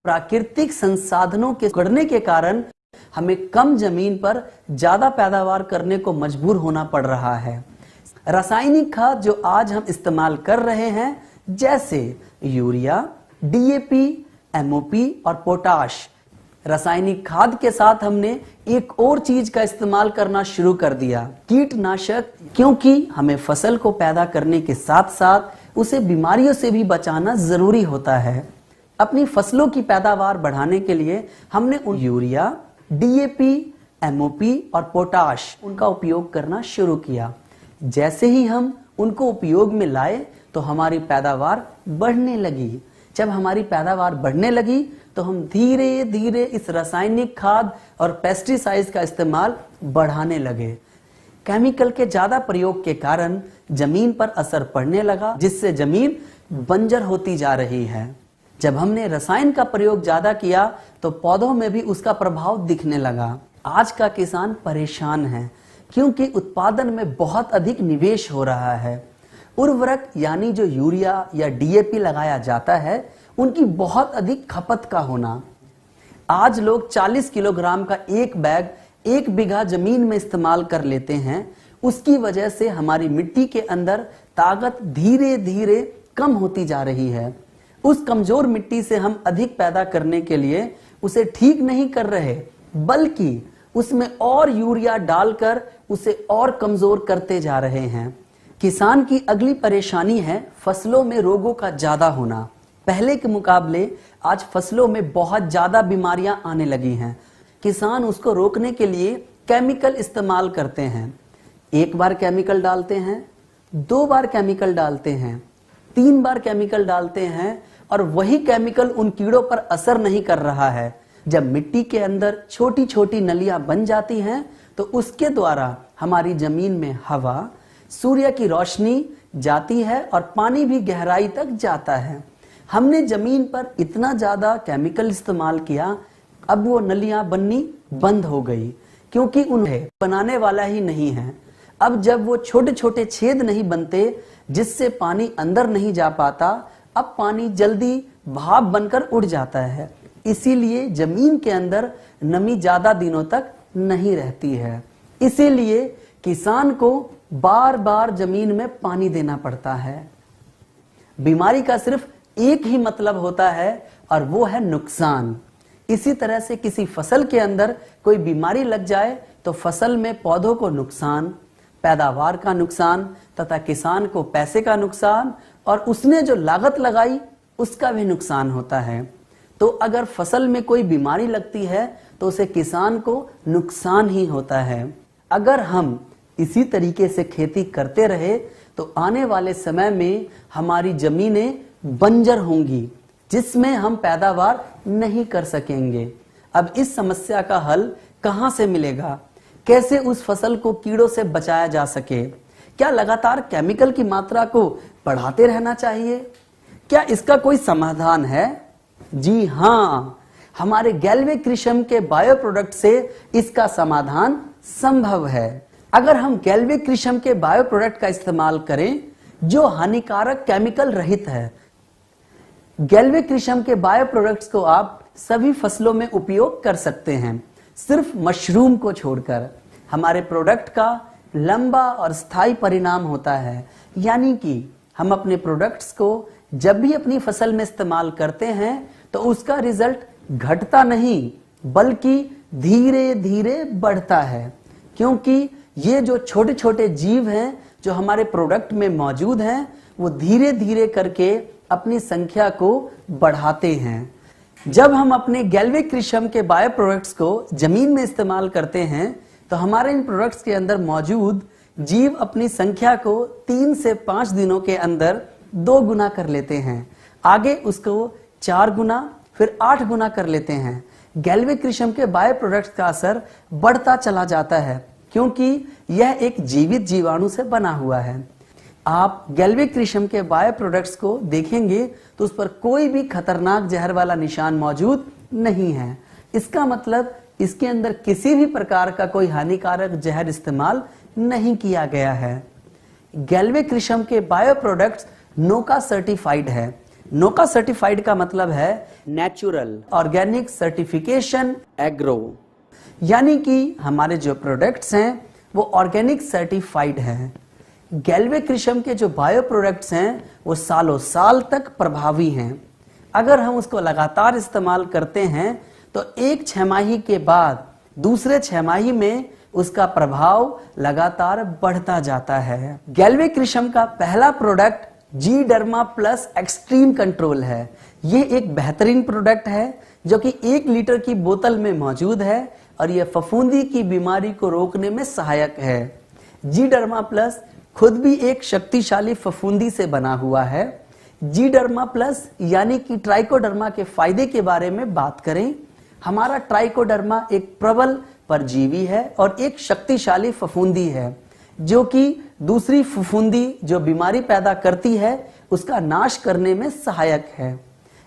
प्राकृतिक संसाधनों के बढ़ने के कारण हमें कम जमीन पर ज्यादा पैदावार करने को मजबूर होना पड़ रहा है। रासायनिक खाद जो आज हम इस्तेमाल कर रहे हैं, जैसे यूरिया, डीएपी, एमओपी और पोटाश, रासायनिक खाद के साथ हमने एक और चीज का इस्तेमाल करना शुरू कर दिया, कीटनाशक। क्योंकि हमें फसल को पैदा करने के साथ साथ उसे बीमारियों से भी बचाना जरूरी होता है। अपनी फसलों की पैदावार बढ़ाने के लिए हमने उन यूरिया, डीएपी, एमओपी और पोटाश उनका उपयोग करना शुरू किया। जैसे ही हम उनको उपयोग में लाए तो हमारी पैदावार बढ़ने लगी। जब हमारी पैदावार बढ़ने लगी तो हम धीरे धीरे इस रासायनिक खाद और पेस्टिसाइड्स का इस्तेमाल बढ़ाने लगे। केमिकल के ज्यादा प्रयोग के कारण जमीन पर असर पड़ने लगा, जिससे जमीन बंजर होती जा रही है। जब हमने रसायन का प्रयोग ज्यादा किया तो पौधों में भी उसका प्रभाव दिखने लगा। आज का किसान परेशान है क्योंकि उत्पादन में बहुत अधिक निवेश हो रहा है। उर्वरक यानी जो यूरिया या डीएपी लगाया जाता है, उनकी बहुत अधिक खपत का होना। आज लोग 40 किलोग्राम का एक बैग 1 बीघा जमीन में इस्तेमाल कर लेते हैं। उसकी वजह से हमारी मिट्टी के अंदर ताकत धीरे धीरे कम होती जा रही है। उस कमजोर मिट्टी से हम अधिक पैदा करने के लिए उसे ठीक नहीं कर रहे, बल्कि उसमें और यूरिया डालकर उसे और कमजोर करते जा रहे हैं। किसान की अगली परेशानी है फसलों में रोगों का ज्यादा होना। पहले के मुकाबले आज फसलों में बहुत ज्यादा बीमारियां आने लगी हैं। किसान उसको रोकने के लिए केमिकल इस्तेमाल करते हैं। 1 बार केमिकल डालते हैं, 2 बार केमिकल डालते हैं, 3 बार केमिकल डालते हैं और वही केमिकल उन कीड़ों पर असर नहीं कर रहा है। जब मिट्टी के अंदर छोटी छोटी नलियां बन जाती हैं तो उसके द्वारा हमारी जमीन में हवा, सूर्य की रोशनी जाती है और पानी भी गहराई तक जाता है। हमने जमीन पर इतना ज्यादा केमिकल इस्तेमाल किया, अब वो नलियां बननी बंद हो गई क्योंकि उन्हें बनाने वाला ही नहीं है। अब जब वो छोटे छोटे छेद नहीं बनते जिससे पानी अंदर नहीं जा पाता, अब पानी जल्दी भाप बनकर उड़ जाता है। इसीलिए जमीन के अंदर नमी ज्यादा दिनों तक नहीं रहती है। इसीलिए किसान को बार बार जमीन में पानी देना पड़ता है। बीमारी का सिर्फ एक ही मतलब होता है और वो है नुकसान। इसी तरह से किसी फसल के अंदर कोई बीमारी लग जाए तो फसल में पौधों को नुकसान, पैदावार का नुकसान तथा किसान को पैसे का नुकसान और उसने जो लागत लगाई उसका भी नुकसान होता है। तो अगर फसल में कोई बीमारी लगती है तो उसे किसान को नुकसान ही होता है। अगर हम इसी तरीके से खेती करते रहे तो आने वाले समय में हमारी जमीनें बंजर होंगी, जिसमें हम पैदावार नहीं कर सकेंगे। अब इस समस्या का हल कहां से मिलेगा? कैसे उस फसल को कीड़ों से बचाया जा सके? क्या लगातार केमिकल की मात्रा को बढ़ाते रहना चाहिए? क्या इसका कोई समाधान है? जी हाँ, हमारे गैल्वे कृषम के बायो प्रोडक्ट से इसका समाधान संभव है। अगर हम गैल्वे कृषम के बायो प्रोडक्ट का इस्तेमाल करें जो हानिकारक केमिकल रहित है। गैल्वे कृषम के बायो प्रोडक्ट्स को आप सभी फसलों में उपयोग कर सकते हैं, सिर्फ मशरूम को छोड़कर। हमारे प्रोडक्ट का लंबा और स्थायी परिणाम होता है, यानी कि हम अपने प्रोडक्ट्स को जब भी अपनी फसल में इस्तेमाल करते हैं तो उसका रिजल्ट घटता नहीं बल्कि धीरे धीरे बढ़ता है, क्योंकि ये जो छोटे छोटे जीव हैं जो हमारे प्रोडक्ट में मौजूद हैं वो धीरे धीरे करके अपनी संख्या को बढ़ाते हैं। जब हम अपने गैल्वे कृषम के बायो प्रोडक्ट्स को जमीन में इस्तेमाल करते हैं तो हमारे इन प्रोडक्ट्स के अंदर मौजूद जीव अपनी संख्या को 3 से 5 दिनों के अंदर 2 गुना कर लेते हैं। आगे उसको 4 गुना फिर 8 गुना कर लेते हैं। गैल्वे कृषम के बायो प्रोडक्ट्स का असर बढ़ता चला जाता है क्योंकि यह एक जीवित जीवाणु से बना हुआ है। आप गैल्वे कृषम के बायो प्रोडक्ट्स को देखेंगे तो उस पर कोई भी खतरनाक जहर वाला निशान मौजूद नहीं है। इसका मतलब इसके अंदर किसी भी प्रकार का कोई हानिकारक जहर इस्तेमाल नहीं किया गया है। गैल्वे कृषम के बायो प्रोडक्ट्स नोका सर्टिफाइड है, नोका सर्टिफाइड का मतलब है नेचुरल ऑर्गेनिक सर्टिफिकेशन एग्रो, यानी कि हमारे जो प्रोडक्ट्स हैं वो ऑर्गेनिक सर्टिफाइड हैं। गैल्वे कृषम के जो बायो प्रोडक्ट्स हैं वो सालों साल तक प्रभावी हैं। अगर हम उसको लगातार इस्तेमाल करते हैं तो एक छमाही के बाद दूसरे छमाही में उसका प्रभाव लगातार बढ़ता जाता है। गैल्वे कृषम का पहला प्रोडक्ट जी डर्मा प्लस एक्सट्रीम कंट्रोल है। ये एक बेहतरीन प्रोडक्ट है जो कि 1 लीटर की बोतल में मौजूद है और यह फफूंदी की बीमारी को रोकने में सहायक है। जी डर्मा प्लस खुद भी एक शक्तिशाली फफूंदी से बना हुआ है। जी डर्मा प्लस यानी कि ट्राइकोडर्मा के फायदे के बारे में बात करें, हमारा ट्राइकोडर्मा एक प्रबल परजीवी है और एक शक्तिशाली फफूंदी है जो कि दूसरी फफूंदी जो बीमारी पैदा करती है उसका नाश करने में सहायक है।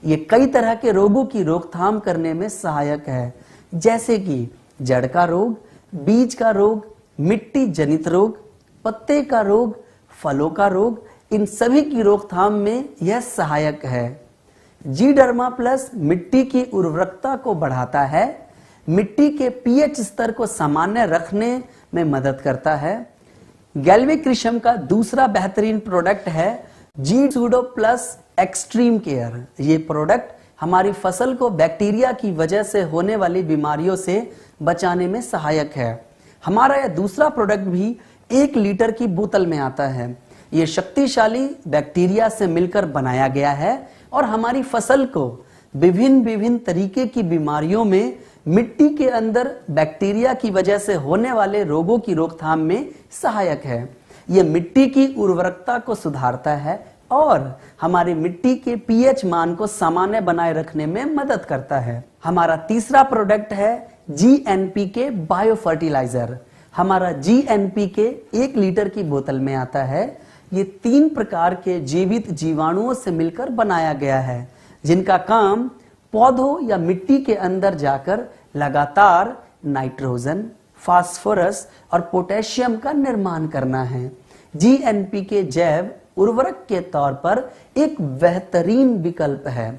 ये कई तरह के रोगों की रोकथाम करने में सहायक है, जैसे कि जड़ का रोग, बीज का रोग, मिट्टी जनित रोग, पत्ते का रोग, फलों का रोग, इन सभी की रोकथाम में यह सहायक है। जी डर्मा प्लस मिट्टी की उर्वरकता को बढ़ाता है, मिट्टी के पीएच स्तर को सामान्य रखने में मदद करता है। गैल्वे कृषम का दूसरा बेहतरीन प्रोडक्ट है जी सूडो प्लस एक्सट्रीम केयर। ये प्रोडक्ट हमारी फसल को बैक्टीरिया की वजह से होने वाली बीमारियों से बचाने में सहायक है। हमारा यह दूसरा प्रोडक्ट भी 1 लीटर की बोतल में आता है। ये शक्तिशाली बैक्टीरिया से मिलकर बनाया गया है और हमारी फसल को विभिन्न तरीके की बीमारियों में मिट्टी के अंदर बैक्टीरिया की वजह से होने वाले रोगों की रोकथाम में सहायक है। यह मिट्टी की उर्वरकता को सुधारता है और हमारी मिट्टी के पीएच मान को सामान्य बनाए रखने में मदद करता है। हमारा तीसरा प्रोडक्ट है जीएनपीके बायो फर्टिलाइजर। हमारा जीएनपीके 1 लीटर की बोतल में आता है। ये 3 प्रकार के जीवित जीवाणुओं से मिलकर बनाया गया है जिनका काम पौधों या मिट्टी के अंदर जाकर लगातार नाइट्रोजन, फास्फोरस और पोटेशियम का निर्माण करना है। जीएनपीके जैव उर्वरक के तौर पर एक बेहतरीन विकल्प है।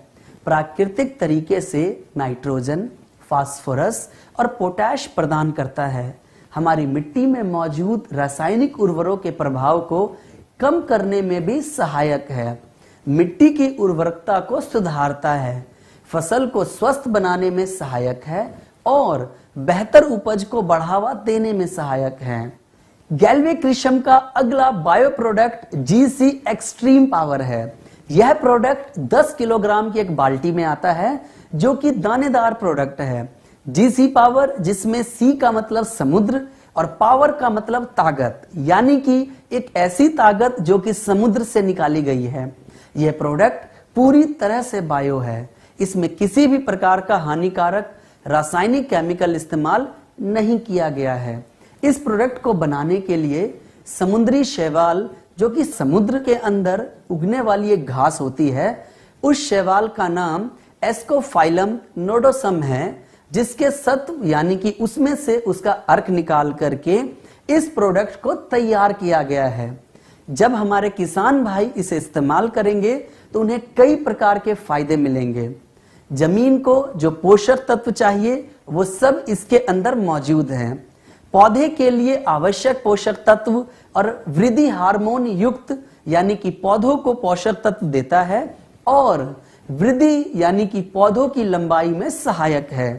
प्राकृतिक तरीके से नाइट्रोजन, फास्फोरस और पोटैश प्रदान करता है। हमारी मिट्टी में मौजूद रासायनिक उर्वरकों के प्रभाव को कम करने में भी सहायक है। मिट्टी की उर्वरकता को सुधारता है, फसल को स्वस्थ बनाने में सहायक है और बेहतर उपज को बढ़ावा देने में सहायक है। गैल्वे कृषम का अगला bio product GC extreme power है। यह प्रोडक्ट 10 किलोग्राम की एक बाल्टी में आता है जो कि दानेदार प्रोडक्ट है। जीसी पावर, जिसमें सी का मतलब समुद्र और पावर का मतलब ताकत, यानी कि एक ऐसी ताकत जो कि समुद्र से निकाली गई है। यह प्रोडक्ट पूरी तरह से बायो है। इसमें किसी भी प्रकार का हानिकारक रासायनिक केमिकल इस्तेमाल नहीं किया गया है। इस प्रोडक्ट को बनाने के लिए समुद्री शैवाल, जो कि समुद्र के अंदर उगने वाली एक घास होती है, उस शैवाल का नाम एस्कोफाइलम नोडोसम है, जिसके सत्व यानी कि उसमें से उसका अर्क निकाल करके इस प्रोडक्ट को तैयार किया गया है। जब हमारे किसान भाई इसे इस्तेमाल करेंगे तो उन्हें कई प्रकार के फायदे मिलेंगे। जमीन को जो पोषक तत्व चाहिए वो सब इसके अंदर मौजूद हैं। पौधे के लिए आवश्यक पोषक तत्व और वृद्धि हार्मोन युक्त, यानी कि पौधों को पोषक तत्व देता है और वृद्धि यानी कि पौधों की लंबाई में सहायक है।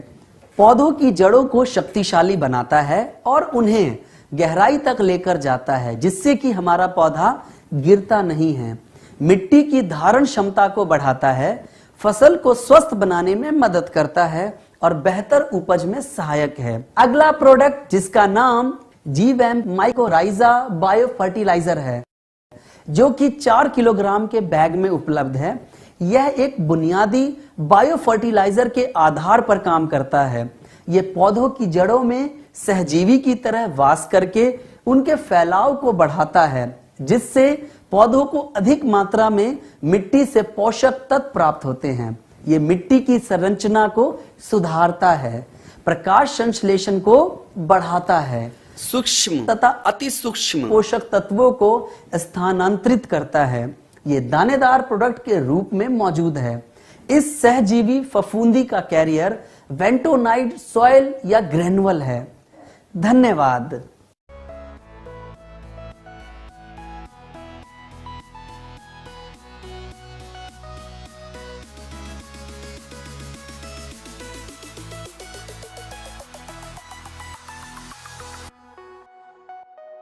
पौधों की जड़ों को शक्तिशाली बनाता है और उन्हें गहराई तक लेकर जाता है, जिससे कि हमारा पौधा गिरता नहीं है। मिट्टी की धारण क्षमता को बढ़ाता है, फसल को स्वस्थ बनाने में मदद करता है और बेहतर उपज में सहायक है। अगला प्रोडक्ट, जिसका नाम जीवैम माइकोराइजा बायो फर्टिलाइजर है, जो कि 4 किलोग्राम के बैग में उपलब्ध है। यह एक बुनियादी बायो फर्टिलाइजर के आधार पर काम करता है। यह पौधों की जड़ों में सहजीवी की तरह वास करके उनके फैलाव को बढ़ाता है, जिससे पौधों को अधिक मात्रा में मिट्टी से पोषक तत्व प्राप्त होते हैं। ये मिट्टी की संरचना को सुधारता है, प्रकाश संश्लेषण को बढ़ाता है, सूक्ष्म तथा अति सूक्ष्म पोषक तत्वों को स्थानांतरित करता है। ये दानेदार प्रोडक्ट के रूप में मौजूद है। इस सहजीवी फफूंदी का कैरियर वेंटोनाइट सॉइल या ग्रेनुअल है। धन्यवाद।